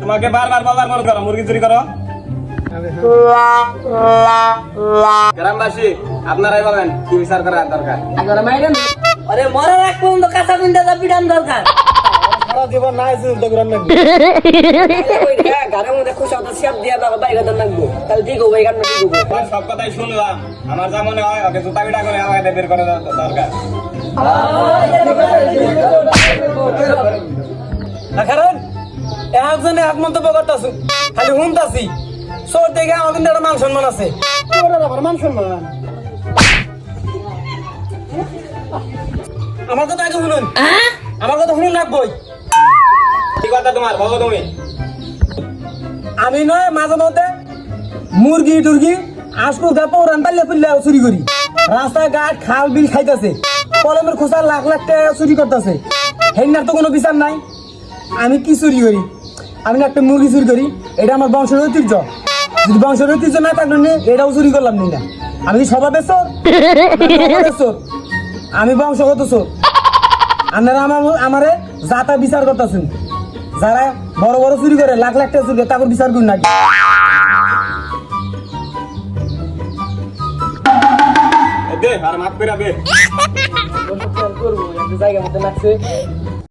তোমাকে বারবার বারবার মনে করো মুরগি চুরি করো। গ্রামবাসী আপনারাই বলেন কি বিচার করা দরকার। আরে মরা রাখ পর্যন্ত কাঁচা বিন্দা যা পিটান দরকার। সারা জীবন নাই চিন্তা করেন না ঘরের মধ্যে খুশি হতো শেপ দিয়ে দাও বাইরে দাও লাগবো তাহলে ঠিক হবে এখানে ঠিক হবে। সব কথাই শুনলাম, আমার যা মনে হয় ওকে জুতা পিটা করে আমাকে বের করে দেওয়া দরকার। কারণ একজনে এক মন্তব্য করতেছি খালি শুনতাছি চোর দেখে আমার কিন্তু একটা মান সম্মান আছে। মান সম্মান আমার কথা আগে শুনুন, আমার কথা শুনুন রাখবই। কি কথা তোমার বলো তুমি? আমি নয় মাঝে মধ্যে মুরগি টুরগি আজকুল গা পৌরান পাল্লে পুল্লে চুরি করি, রাস্তাঘাট খাল বিল খাইতেছে, কলমের খোসা লাখ লাখ টাকা চুরি করতেছে, হেনার তো কোনো বিচার নাই। আমি কি চুরি করি? আমি না একটা মুরগি চুরি করি, এটা আমার বংশের ঐতিহ্য। যদি বংশের ঐতিহ্য না থাকলে এটাও চুরি করলাম না। আমি কি স্বভাবের চোর? চোর আমি বংশগত চোর। আপনারা আমারে জাতা বিচার করতেছেন, যারা বড় বড় চুরি করে লাখ লাখ টাকা চুরি করে তারপর বিচার করুন নাকি? দে আর মাফ করে দে। জায়গা মতো লাগছে